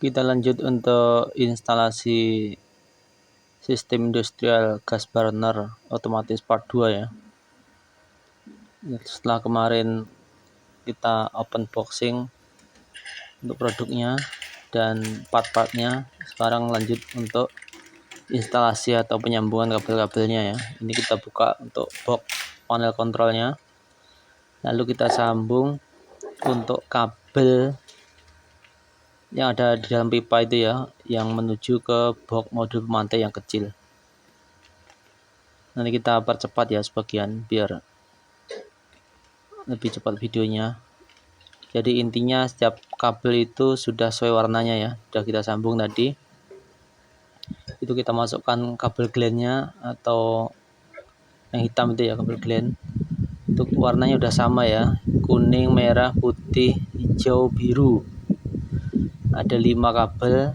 Kita lanjut untuk instalasi sistem industrial gas burner otomatis part 2 ya. Setelah kemarin kita open boxing untuk produknya dan part-partnya, sekarang lanjut untuk instalasi atau penyambungan kabel-kabelnya ya. Ini kita buka untuk box panel kontrolnya, lalu kita sambung untuk kabel yang ada di dalam pipa itu ya, yang menuju ke box modul pemantai yang kecil. Nanti kita percepat ya sebagian biar lebih cepat videonya. Jadi intinya setiap kabel itu sudah sesuai warnanya ya, sudah kita sambung tadi. Itu kita masukkan kabel glandnya atau yang hitam itu ya, kabel gland. Itu warnanya udah sama ya, kuning, merah, putih, hijau, biru. Ada 5 kabel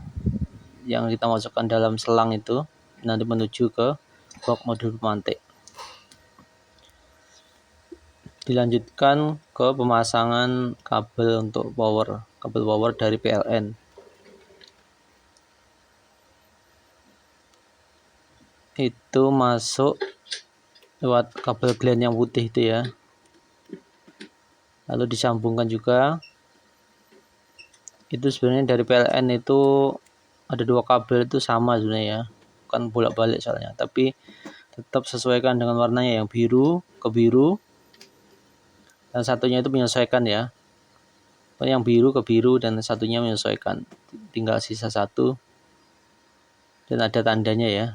yang kita masukkan dalam selang itu, nanti menuju ke box modul pemantik. Dilanjutkan ke pemasangan kabel untuk kabel power dari PLN. Itu masuk lewat kabel gland yang putih itu ya, lalu disambungkan juga. Itu sebenarnya dari PLN itu ada 2 kabel itu sama sebenarnya ya, bukan bolak-balik soalnya, tapi tetap sesuaikan dengan warnanya, yang biru ke biru, dan satunya itu menyesuaikan ya, yang biru ke biru dan satunya menyesuaikan, tinggal sisa satu dan ada tandanya ya,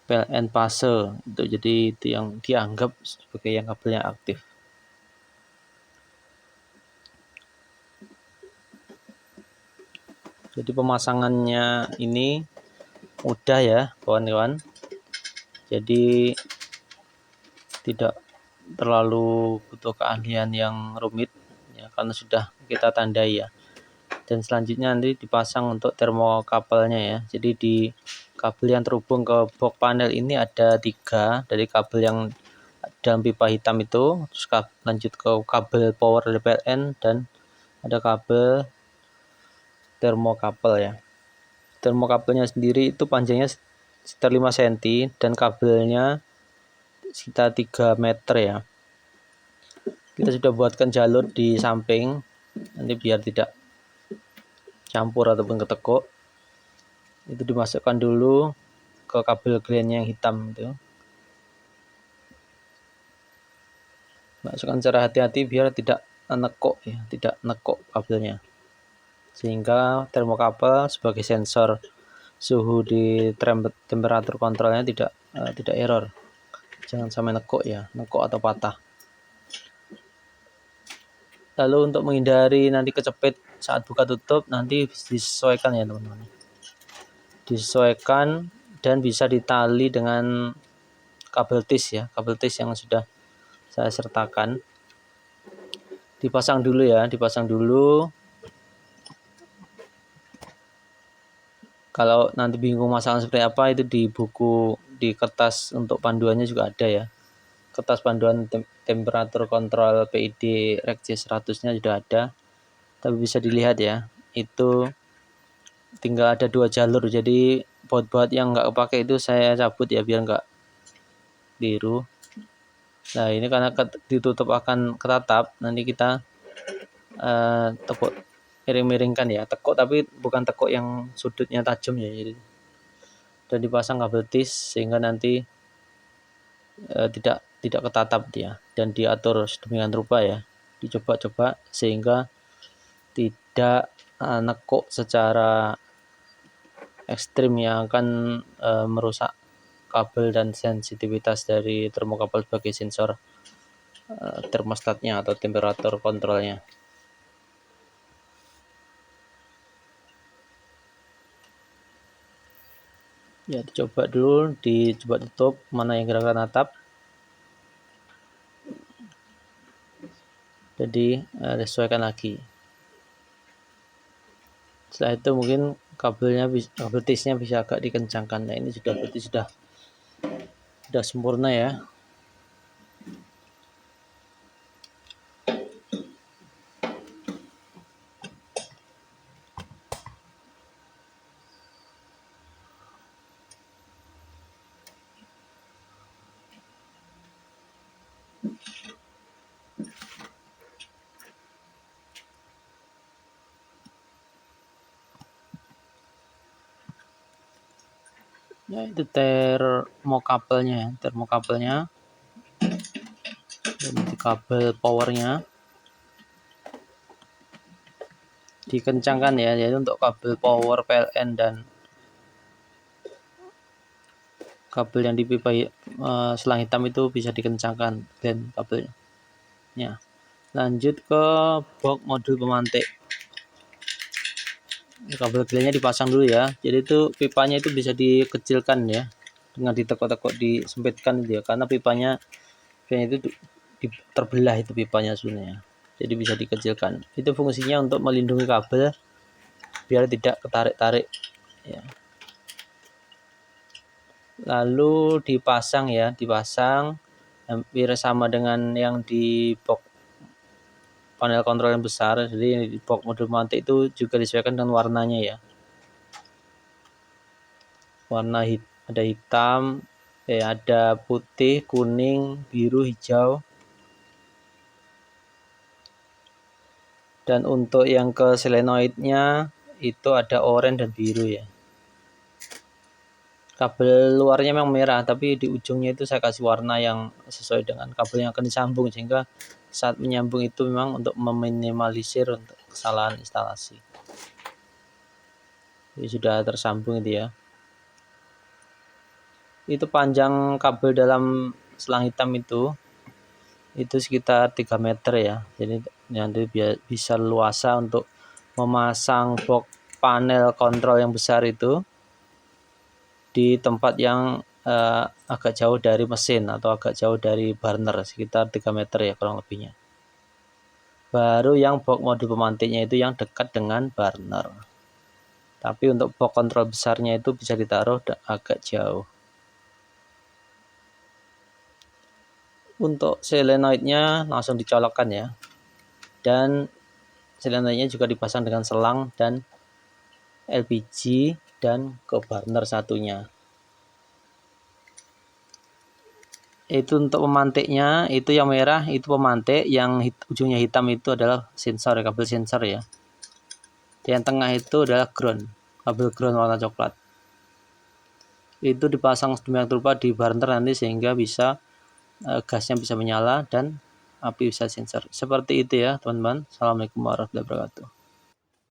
PLN fase itu. Jadi itu yang dianggap sebagai yang kabelnya aktif. Jadi pemasangannya ini mudah ya kawan-kawan, jadi tidak terlalu butuh keahlian yang rumit ya, karena sudah kita tandai ya. Dan selanjutnya nanti dipasang untuk termokabelnya ya. Jadi di kabel yang terhubung ke box panel ini ada 3 dari kabel yang dalam pipa hitam itu, terus lanjut ke kabel power dari PLN, dan ada kabel termokabel ya. Termokabelnya sendiri itu panjangnya sekitar 5 cm dan kabelnya sekitar 3 meter ya. Kita sudah buatkan jalur di samping, nanti biar tidak campur ataupun ketekuk. Itu dimasukkan dulu ke kabel gland yang hitam itu. Masukkan secara hati-hati biar tidak nekuk ya, tidak nekuk kabelnya. Sehingga termokabel sebagai sensor suhu di temperatur kontrolnya tidak error. Jangan sampai nekuk ya, nekuk atau patah. Lalu untuk menghindari nanti kecepit saat buka tutup, nanti disesuaikan ya teman-teman. Disesuaikan dan bisa ditali dengan kabel tis ya, kabel tis yang sudah saya sertakan. Dipasang dulu ya, dipasang dulu. Kalau nanti bingung masalah seperti apa, itu di buku, di kertas untuk panduannya juga ada ya. Kertas panduan temperatur kontrol PID Rec C100-nya sudah ada. Tapi bisa dilihat ya, itu tinggal ada 2 jalur. Jadi baut-baut yang nggak kepake itu saya cabut ya, biar nggak biru. Nah ini karena ditutup akan ketatap, nanti kita tekuk, miring-miringkan ya, tekuk tapi bukan tekuk yang sudutnya tajam ya. Jadi dan dipasang kabel tis sehingga nanti tidak ketatap dia, dan diatur sedemikian rupa ya, dicoba-coba sehingga tidak nekuk secara ekstrim yang akan merusak kabel dan sensitivitas dari termokabel sebagai sensor termostatnya atau temperatur kontrolnya. Ya, dicoba dulu, dicoba tutup mana yang kira-kira natap. Jadi sesuaikan lagi. Setelah itu mungkin kabel tisnya bisa agak dikencangkan. Nah ini berarti sudah sempurna ya. Ya, itu termokabelnya ya, termokabelnya. Dan di kabel powernya dikencangkan ya, jadi untuk kabel power PLN dan kabel yang di pipa selang hitam itu bisa dikencangkan dan kabelnya. Lanjut ke box modul pemantik. Kabel gilenya dipasang dulu ya, jadi itu pipanya itu bisa dikecilkan ya dengan ditekuk-tekuk, disempitkan itu ya, karena pipanya itu terbelah itu pipanya sebenarnya, jadi bisa dikecilkan. Itu fungsinya untuk melindungi kabel biar tidak ketarik-tarik ya. Lalu dipasang ya, dipasang hampir sama dengan yang di box panel kontrol yang besar. Jadi di box modul pemantik itu juga disesuaikan dengan warnanya ya. Warna ada hitam, ada putih, kuning, biru, hijau. Dan untuk yang ke solenoidnya itu ada oranye dan biru ya. Kabel luarnya memang merah, tapi di ujungnya itu saya kasih warna yang sesuai dengan kabel yang akan disambung, sehingga saat menyambung itu memang untuk meminimalisir untuk kesalahan instalasi. Jadi sudah tersambung itu ya. Itu panjang kabel dalam selang hitam itu sekitar 3 meter ya. Jadi nanti bisa luasa untuk memasang box panel kontrol yang besar itu di tempat yang agak jauh dari mesin atau agak jauh dari burner, sekitar 3 meter ya kurang lebihnya. Baru yang box modul pemantiknya itu yang dekat dengan burner. Tapi untuk box kontrol besarnya itu bisa ditaruh agak jauh. Untuk solenoidnya langsung dicolokkan ya. Dan solenoidnya juga dipasang dengan selang dan LPG dan ke burner satunya. Itu untuk pemantiknya, itu yang merah itu pemantik, yang ujungnya hitam itu adalah sensor, kabel sensor ya. Yang tengah itu adalah ground, kabel ground warna coklat. Itu dipasang sedemikian rupa di burner nanti sehingga bisa gasnya bisa menyala dan api bisa sensor. Seperti itu ya teman-teman. Assalamualaikum warahmatullahi wabarakatuh.